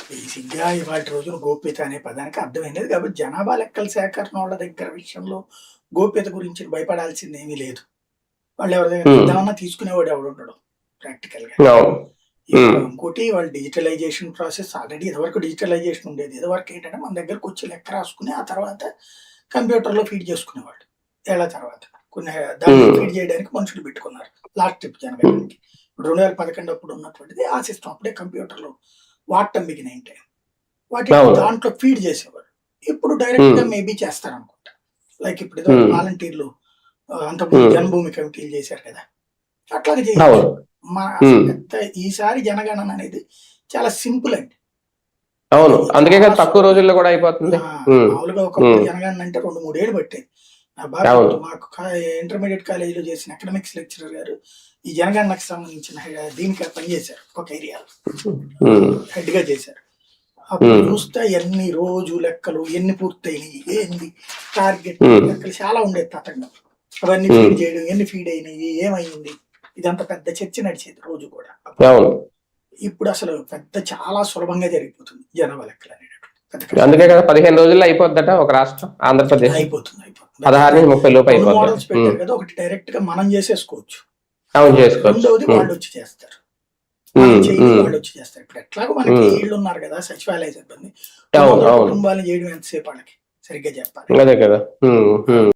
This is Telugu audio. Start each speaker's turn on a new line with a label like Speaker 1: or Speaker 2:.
Speaker 1: బేసిక్‌గా ఇవాల్టి రోజున గోప్యత అనే పదానికి అర్థమైనది కాబట్టి జనాభా లెక్కల సేకరణ వాళ్ళ దగ్గర విషయంలో గోప్యత గురించి భయపడాల్సిందేమీ లేదు. వాళ్ళెవరి దగ్గర
Speaker 2: హ్మ్.
Speaker 1: తీద్దామన్నా తీసుకునేవాడు ఎవడుండడు ప్రాక్టికల్‌గా.
Speaker 2: అవును. హ్మ్.
Speaker 1: ఇంకోటి వాళ్ళ డిజిటలైజేషన్ ప్రాసెస్ ఆల్రెడీ ఇదివరకు డిజిటలైజేషన్ ఉండేది. ఇదివరకు ఏంటంటే మన దగ్గరకొచ్చి లెక్క రాసుకొని ఆ తర్వాత కంప్యూటర్‌లో ఫీడ్ చేసుకునేవాళ్ళు. ఏళ్ల తర్వాత. కొన్ని దాన్ని
Speaker 2: హ్మ్.
Speaker 1: ఫీడ్ చేయడానికి మనుషులు పెట్టుకున్నారు. లాస్ట్ ట్రిప్ జనగణనకి. ఇప్పుడు 2011 అప్పుడు ఉన్నటువంటిది ఆ సిస్టమ్ అప్పుడే కంప్యూటర్‌లో వాడటం బిగినయింటే. వాటిని
Speaker 2: అవును.
Speaker 1: దాంట్లో ఫీడ్ చేసేవారు. ఇప్పుడు
Speaker 2: హ్మ్.
Speaker 1: డైరెక్ట్‌గా మేబీ చేస్తారనుకుంటా. లైక్ ఇప్పుడు ఇదివరకు
Speaker 2: హ్మ్.
Speaker 1: వాలంటీర్‌లు అంతకుముందు
Speaker 2: హ్మ్.
Speaker 1: జన్మభూమి కమిటీలు చేశారు కదా! అట్లాగే చేయొచ్చు.
Speaker 2: అవును.
Speaker 1: అసలు
Speaker 2: హ్మ్.
Speaker 1: పెద్ద ఈసారి జనగణన అనేది చాలా సింపుల్ అండి.
Speaker 2: అవును.
Speaker 1: అది
Speaker 2: అందుకే
Speaker 1: చాలా
Speaker 2: కదా తక్కువ
Speaker 1: సులభం.
Speaker 2: రోజుల్లో గూడా అయిపోతుంది.
Speaker 1: ఆ!
Speaker 2: హ్మ్.
Speaker 1: మామూలుగా ఒకప్పుడు
Speaker 2: హ్మ్.
Speaker 1: జనగణన అంటే 2, 3 ఏళ్ళు పట్టేది. నాకు బాగా
Speaker 2: అవును.
Speaker 1: గుర్తు. మాకు ఇంటర్మీడియేట్ కాలేజీలో చేసిన ఎకనామిక్స్ లెక్చరర్ గారు ఈ జనగణనకు సంబంధించిన దీనికి పనిచేశారు ఒక ఏరియాలో.
Speaker 2: హ్మ్.
Speaker 1: హెడ్‌గా చేశారు. అప్పుడు
Speaker 2: హ్మ్.
Speaker 1: చూస్తే ఎన్ని రోజు లెక్కలు, ఎన్ని పూర్తయినయి, ఏంది టార్గెట్
Speaker 2: హ్మ్.
Speaker 1: లెక్కలు చాలా ఉండేది తతంగం. అవన్నీ
Speaker 2: హ్మ్.
Speaker 1: ఫీడ్ చేయడం, ఎన్ని ఫీడ్ అయినయి, ఏమైంది? ఇదంతా పెద్ద చర్చ నడిచేది రోజు కూడా.
Speaker 2: అవును.
Speaker 1: ఇప్పుడు అసలు చాలా సులభంగా జరిగిపోతుంది జనాభా లెక్కలనేటటువంటిది. పెద్ద కష్టం
Speaker 2: అందుకే కదా 15 రోజుల్లో అయిపోద్దట ఒక రాష్ట్రం ఆంధ్రప్రదేశ్.
Speaker 1: అయిపోతుంది.
Speaker 2: 16-30 లోపు
Speaker 1: 2
Speaker 2: అయిపోద్దట.
Speaker 1: మోడల్స్ పెట్టారు కదా! ఒకటి డైరెక్ట్‌గా మనం చేసేసుకోవచ్చు.
Speaker 2: అవును, చేసుకోవచ్చు.
Speaker 1: రెండోది
Speaker 2: హ్మ్.
Speaker 1: వాళ్ళొచ్చి చేస్తారు. మనం
Speaker 2: హ్మ్.
Speaker 1: చేయనివి
Speaker 2: హ్మ్.
Speaker 1: వాళ్ళొచ్చి చేస్తారు. ఇప్పుడు ఎట్లాగో మనకి
Speaker 2: హ్మ్.
Speaker 1: ఈళ్ళున్నారు కదా! సచివాలయ సిబ్బంది.
Speaker 2: అవును.
Speaker 1: 900
Speaker 2: అవును.
Speaker 1: కుటుంబాలను చేయడం ఎంతసేపు ఆళ్ళకి సరిగ్గా చెప్పాలంటే.
Speaker 2: అదే కదా! హ్మ్. హ్మ్.